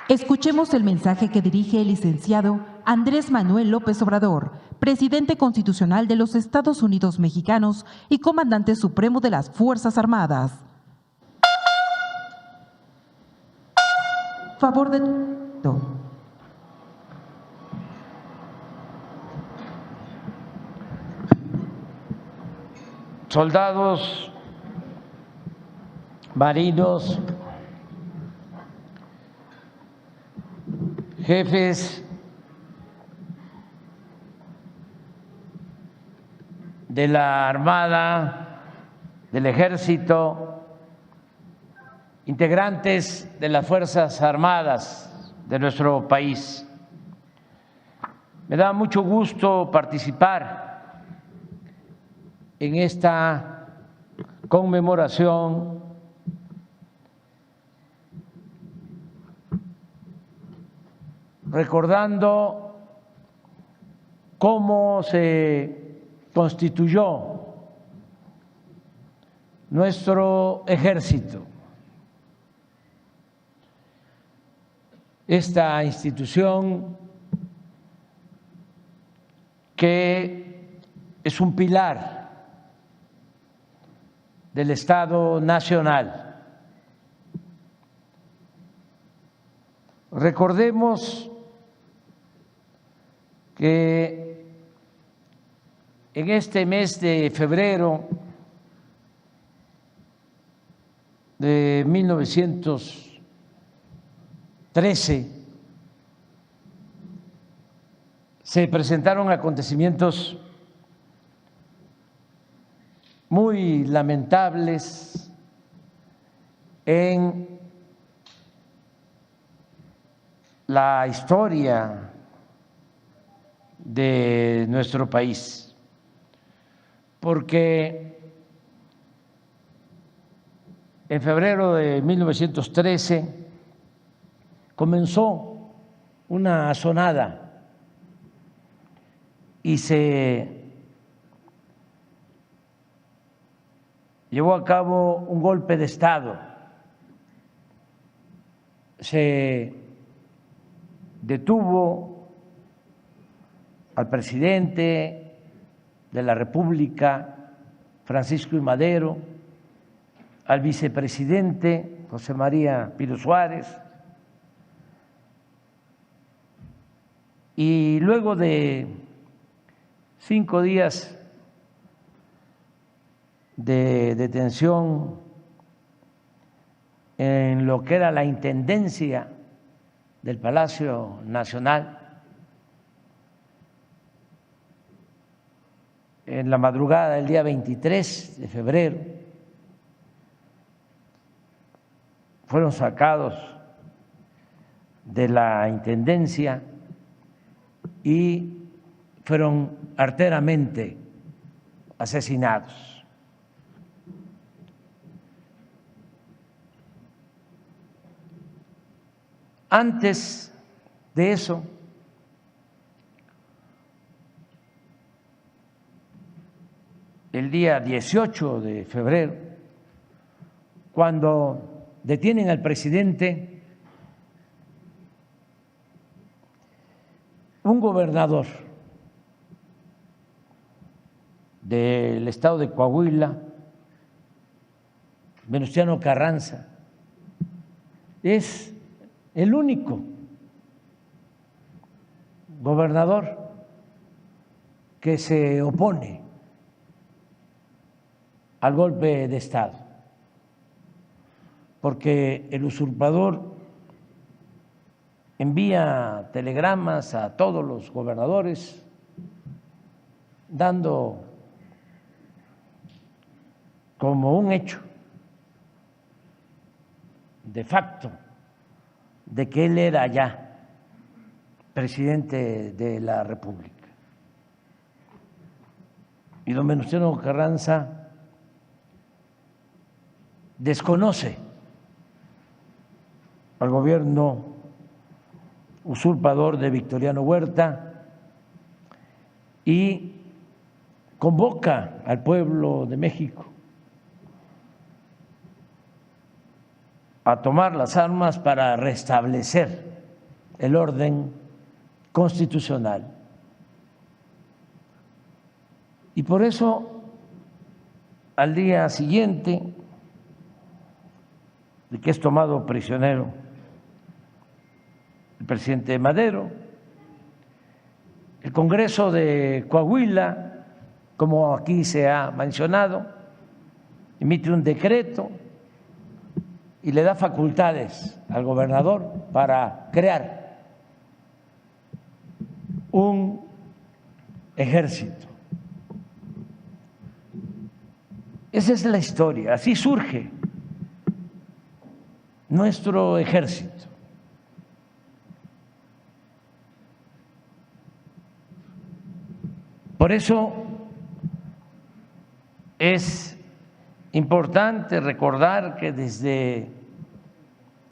Escuchemos el mensaje que dirige el licenciado Andrés Manuel López Obrador, presidente constitucional de los Estados Unidos mexicanos y comandante supremo de las Fuerzas Armadas. Favor de... Soldados, marinos, jefes de la Armada, del Ejército, integrantes de las Fuerzas Armadas de nuestro país. Me da mucho gusto participar en esta conmemoración recordando cómo se constituyó nuestro ejército. Esta institución que es un pilar del Estado Nacional. Recordemos que en este mes de febrero de 1913 se presentaron acontecimientos muy lamentables en la historia de nuestro país, porque en febrero de 1913 comenzó una asonada y se llevó a cabo un golpe de Estado. Se detuvo al presidente de la República, Francisco I. Madero, al vicepresidente, José María Pino Suárez, y luego de 5 días de detención en lo que era la intendencia del Palacio Nacional, en la madrugada del día 23 de febrero, fueron sacados de la intendencia y fueron arteramente asesinados. Antes de eso, el día 18 de febrero, cuando detienen al presidente, un gobernador del estado de Coahuila, Venustiano Carranza, es el único gobernador que se opone al golpe de Estado, porque el usurpador envía telegramas a todos los gobernadores dando como un hecho de facto de que él era ya presidente de la República. Y don Venustiano Carranza desconoce al gobierno usurpador de Victoriano Huerta y convoca al pueblo de México a tomar las armas para restablecer el orden constitucional. Y por eso, al día siguiente de que es tomado prisionero el presidente Madero, el Congreso de Coahuila, como aquí se ha mencionado, emite un decreto y le da facultades al gobernador para crear un ejército. Esa es la historia, así surge nuestro ejército. Por eso es importante recordar que desde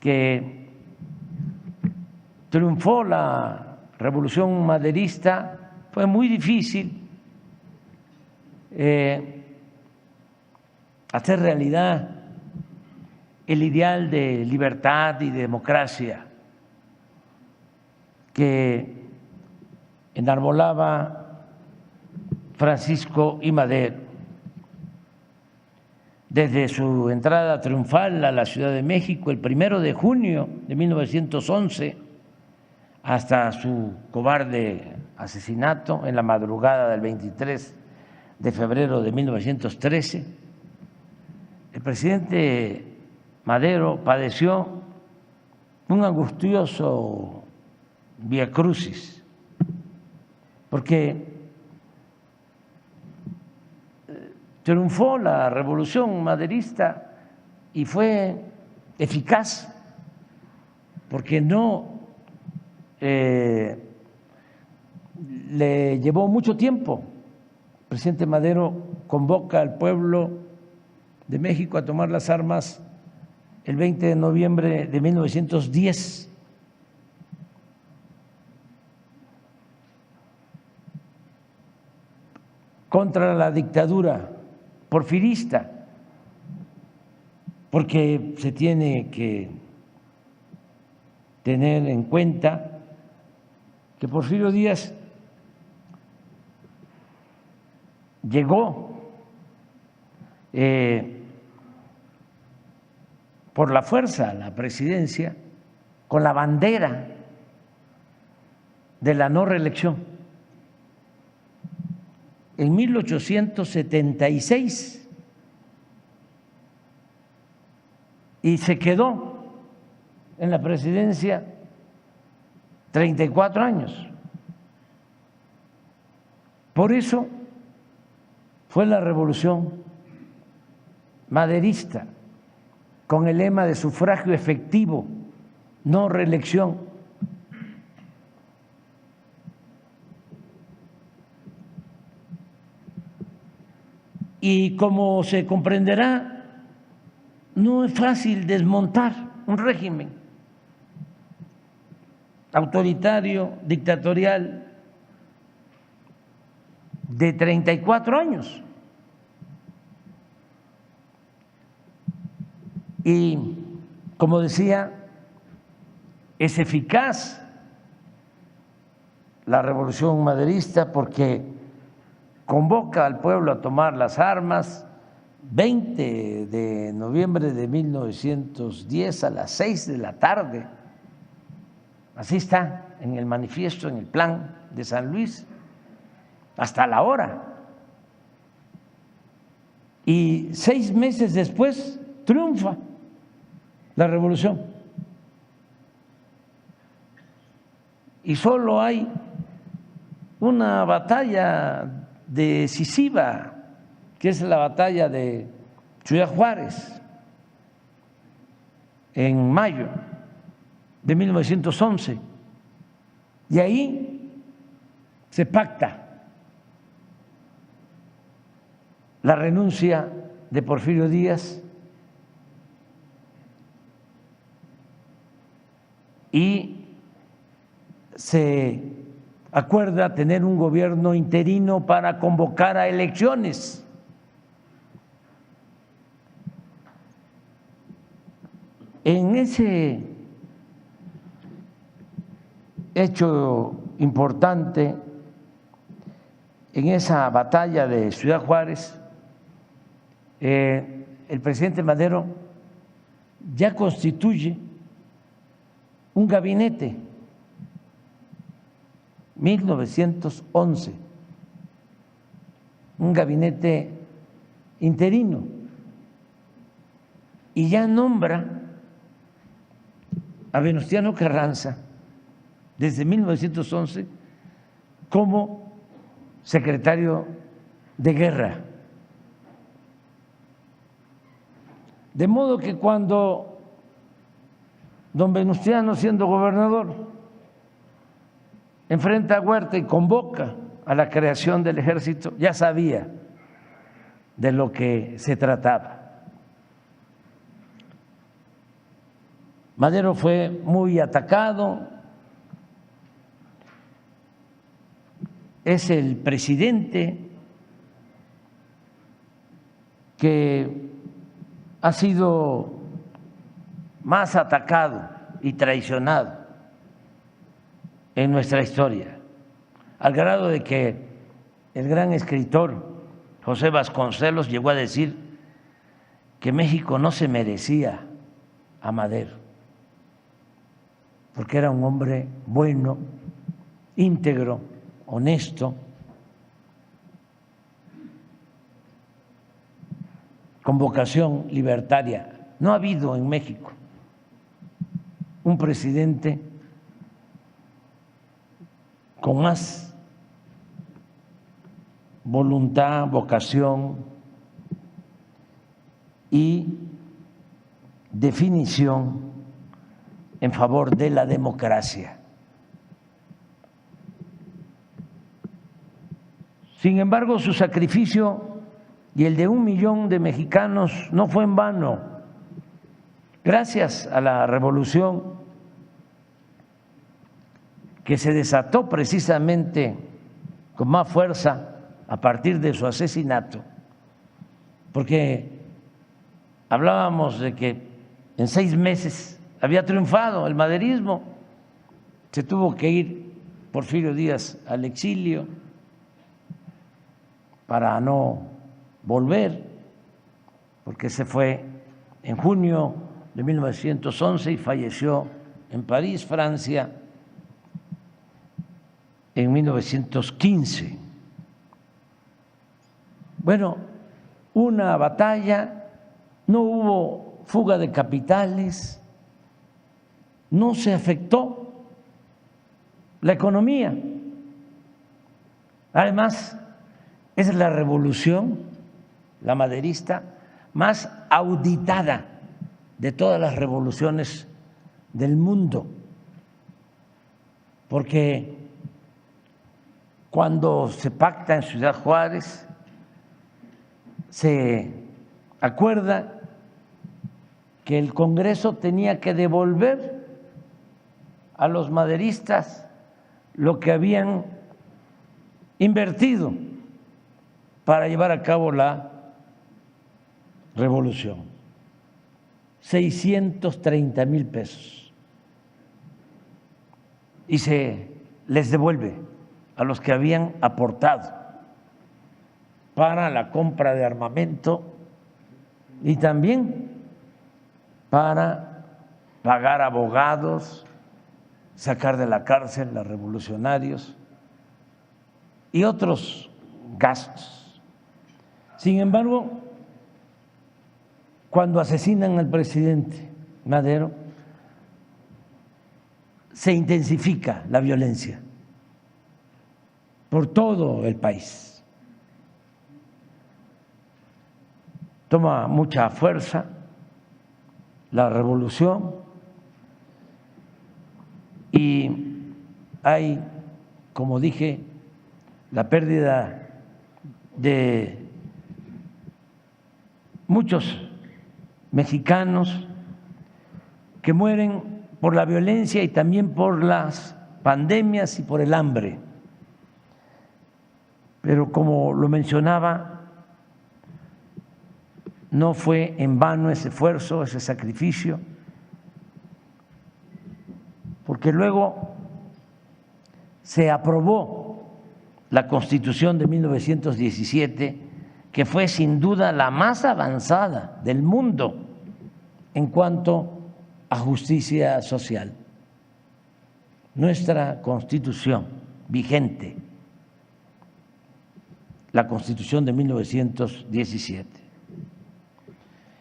que triunfó la Revolución Maderista fue muy difícil hacer realidad el ideal de libertad y de democracia que enarbolaba Francisco I. Madero. Desde su entrada triunfal a la Ciudad de México el 1 de junio de 1911 hasta su cobarde asesinato en la madrugada del 23 de febrero de 1913, el presidente Madero padeció un angustioso viacrucis, porque triunfó la revolución maderista y fue eficaz, porque no le llevó mucho tiempo. El presidente Madero convoca al pueblo de México a tomar las armas el 20 de noviembre de 1910. Contra la dictadura porfirista, porque se tiene que tener en cuenta que Porfirio Díaz llegó por la fuerza a la presidencia con la bandera de la no reelección en 1876 y se quedó en la presidencia 34 años. Por eso fue la revolución maderista, con el lema de sufragio efectivo, no reelección. Y como se comprenderá, no es fácil desmontar un régimen autoritario, dictatorial, de 34 años. Y, como decía, es eficaz la revolución maderista porque convoca al pueblo a tomar las armas. 20 de noviembre de 1910 a las 6 de la tarde. Así está en el manifiesto, en el plan de San Luis, hasta la hora. Y 6 meses después triunfa la revolución. Y solo hay una batalla decisiva, que es la batalla de Ciudad Juárez, en mayo de 1911. Y ahí se pacta la renuncia de Porfirio Díaz y se acuerda tener un gobierno interino para convocar a elecciones. En ese hecho importante en esa batalla de Ciudad Juárez, el presidente Madero ya constituye un gabinete, 1911, un gabinete interino, y ya nombra a Venustiano Carranza desde 1911 como secretario de guerra. De modo que cuando don Venustiano, siendo gobernador, enfrenta a Huerta y convoca a la creación del ejército, ya sabía de lo que se trataba. Madero fue muy atacado, es el presidente que ha sido más atacado y traicionado en nuestra historia, al grado de que el gran escritor José Vasconcelos llegó a decir que México no se merecía a Madero, porque era un hombre bueno, íntegro, honesto, con vocación libertaria. No ha habido en México un presidente con más voluntad, vocación y definición en favor de la democracia. Sin embargo, su sacrificio y el de 1 millón de mexicanos no fue en vano. Gracias a la revolución que se desató precisamente con más fuerza a partir de su asesinato, porque hablábamos de que en 6 meses había triunfado el maderismo, se tuvo que ir Porfirio Díaz al exilio para no volver, porque se fue en junio de 1911 y falleció en París, Francia, en 1915. Bueno, una batalla, no hubo fuga de capitales, no se afectó la economía. Además, es la revolución, la maderista, más auditada de todas las revoluciones del mundo, porque cuando se pacta en Ciudad Juárez, se acuerda que el Congreso tenía que devolver a los maderistas lo que habían invertido para llevar a cabo la revolución, 630,000 pesos, y se les devuelve a los que habían aportado para la compra de armamento y también para pagar abogados, sacar de la cárcel a revolucionarios y otros gastos. Sin embargo, cuando asesinan al presidente Madero, se intensifica la violencia por todo el país. Toma mucha fuerza la revolución y hay, como dije, la pérdida de muchos mexicanos que mueren por la violencia y también por las pandemias y por el hambre. Pero como lo mencionaba, no fue en vano ese esfuerzo, ese sacrificio, porque luego se aprobó la Constitución de 1917, que fue sin duda la más avanzada del mundo en cuanto a justicia social. Nuestra Constitución vigente, la Constitución de 1917.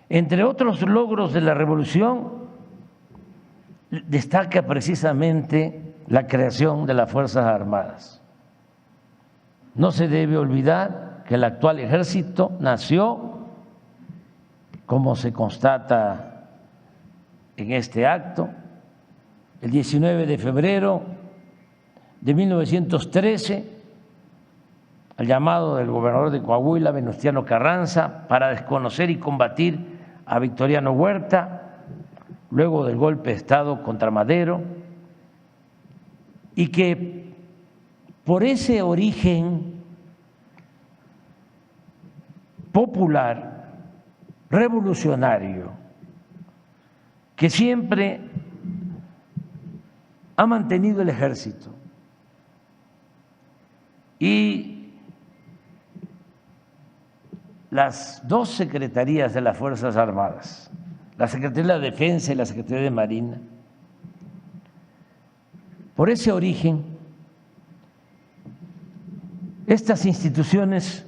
Entre otros logros de la revolución, destaca precisamente la creación de las Fuerzas Armadas. No se debe olvidar que el actual ejército nació, como se constata en este acto, el 19 de febrero de 1913, al llamado del gobernador de Coahuila, Venustiano Carranza, para desconocer y combatir a Victoriano Huerta, luego del golpe de Estado contra Madero, y que por ese origen popular, revolucionario, que siempre ha mantenido el ejército y las dos secretarías de las Fuerzas Armadas, la Secretaría de la Defensa y la Secretaría de Marina, por ese origen, estas instituciones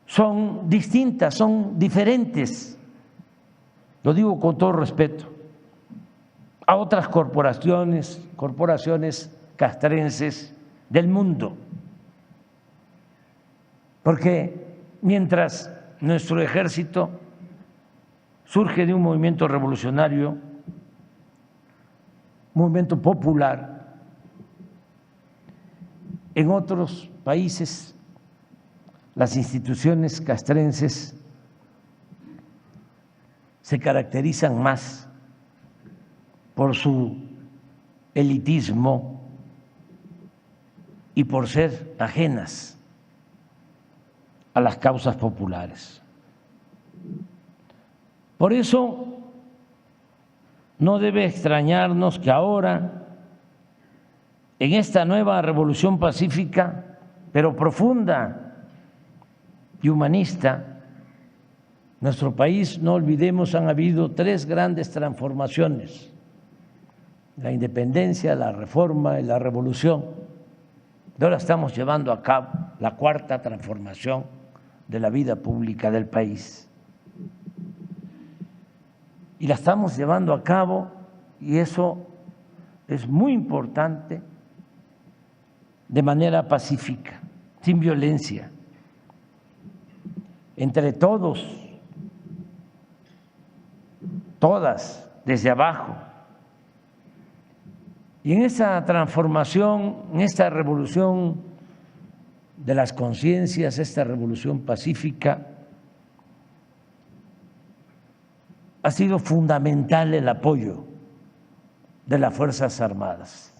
son distintas, son diferentes, lo digo con todo respeto, a otras corporaciones castrenses del mundo, porque mientras nuestro ejército surge de un movimiento revolucionario, movimiento popular, en otros países las instituciones castrenses se caracterizan más por su elitismo y por ser ajenas a las causas populares. Por eso no debe extrañarnos que ahora, en esta nueva revolución pacífica, pero profunda y humanista, nuestro país, no olvidemos, han habido tres grandes transformaciones: la independencia, la reforma y la revolución. Y ahora estamos llevando a cabo la cuarta transformación de la vida pública del país. Y la estamos llevando a cabo, y eso es muy importante, de manera pacífica, sin violencia, entre todos, todas, desde abajo. Y en esa transformación, en esta revolución de las conciencias, esta revolución pacífica, ha sido fundamental el apoyo de las Fuerzas Armadas.